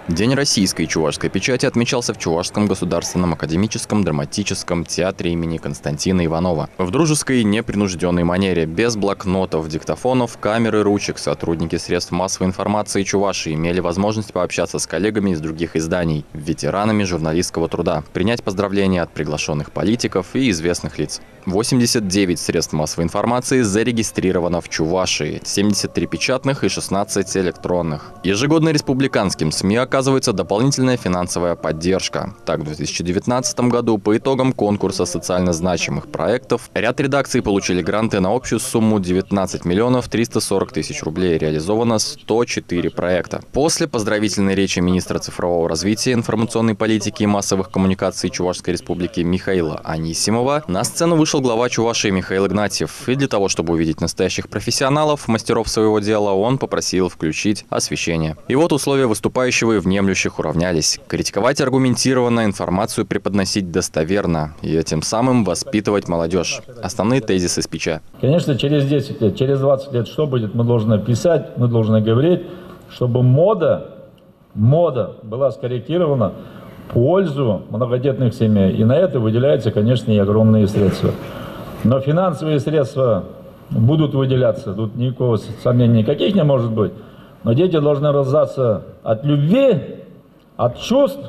День российской и чувашской печати отмечался в Чувашском государственном академическом драматическом театре имени Константина Иванова. В дружеской непринужденной манере, без блокнотов, диктофонов, камер и ручек, сотрудники средств массовой информации Чувашии имели возможность пообщаться с коллегами из других изданий, ветеранами журналистского труда, принять поздравления от приглашенных политиков и известных лиц. 89 средств массовой информации зарегистрировано в Чувашии, 73 печатных и 16 электронных. Ежегодно республиканским СМИ оказывается дополнительная финансовая поддержка. Так, в 2019 году по итогам конкурса социально значимых проектов ряд редакций получили гранты на общую сумму 19 миллионов 340 тысяч рублей. Реализовано 104 проекта. После поздравительной речи министра цифрового развития, информационной политики и массовых коммуникаций Чувашской республики Михаила Анисимова на сцену вышел глава Чувашии Михаил Игнатьев. И для того, чтобы увидеть настоящих профессионалов, мастеров своего дела, он попросил включить освещение. И вот условия выступающего и внемлющих уравнялись. Критиковать аргументированно, информацию преподносить достоверно и этим самым воспитывать молодежь. Основные тезисы спича. Конечно, через 10 лет, через 20 лет что будет? Мы должны писать, мы должны говорить, чтобы мода была скорректирована в пользу многодетных семей. И на это выделяются, конечно, и огромные средства. Но финансовые средства будут выделяться. Тут никакого сомнения никаких не может быть. Но дети должны рождаться от любви, от чувств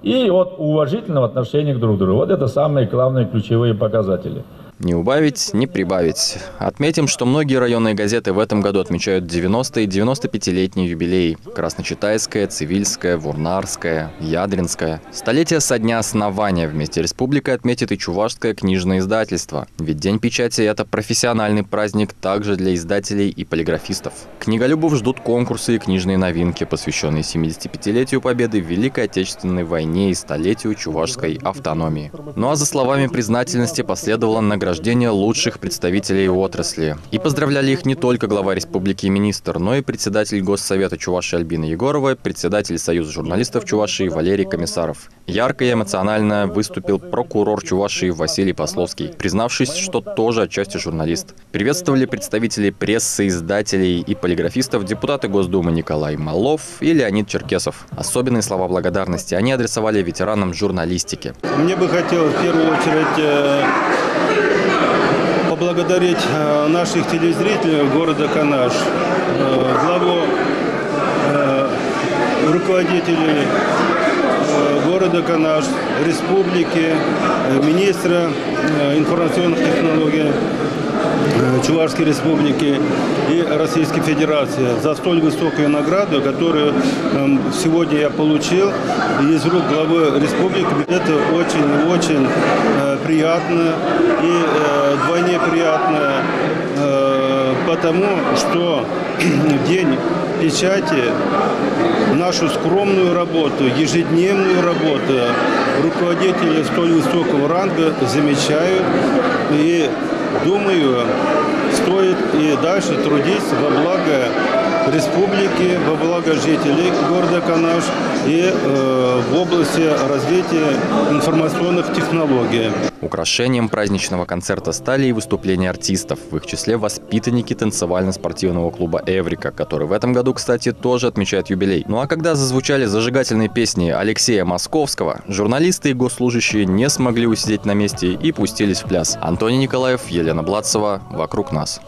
и от уважительного отношения друг к другу. Вот это самые главные ключевые показатели. Не убавить, не прибавить. Отметим, что многие районные газеты в этом году отмечают 90- и 95-летние юбилеи. Красночитайская, Цивильская, Вурнарская, Ядринская. Столетие со дня основания вместе республикой отметит и Чувашское книжное издательство. Ведь День печати – это профессиональный праздник также для издателей и полиграфистов. Книголюбов ждут конкурсы и книжные новинки, посвященные 75-летию победы в Великой Отечественной войне и столетию чувашской автономии. Ну а за словами признательности последовало награждение лучших представителей отрасли. И поздравляли их не только глава республики и министр, но и председатель Госсовета Чувашии Альбина Егорова, председатель Союза журналистов Чувашии Валерий Комиссаров. Ярко и эмоционально выступил прокурор Чувашии Василий Пословский, признавшись, что тоже отчасти журналист. Приветствовали представители прессы, издателей и полиграфистов депутаты Госдумы Николай Малов и Леонид Черкесов. Особенные слова благодарности они адресовали ветеранам журналистики. Мне бы хотелось в первую очередь поблагодарить наших телезрителей города Канаш, главу, руководителей города Канаш, республики, министра информационных технологий Чувашской республики и Российской Федерации за столь высокую награду, которую сегодня я получил из рук главы республики. Это очень приятно и вдвойне приятно, потому что в День печати нашу скромную работу, ежедневную работу руководители столь высокого ранга замечают. И думаю, стоит и дальше трудиться во благо республики, во благо жителей города Канаш и в области развития информационных технологий. Украшением праздничного концерта стали и выступления артистов, в их числе воспитанники танцевально-спортивного клуба «Эврика», который в этом году, кстати, тоже отмечает юбилей. Ну а когда зазвучали зажигательные песни Алексея Московского, журналисты и госслужащие не смогли усидеть на месте и пустились в пляс. Антоний Николаев, Елена Блатцева. «Вокруг нас».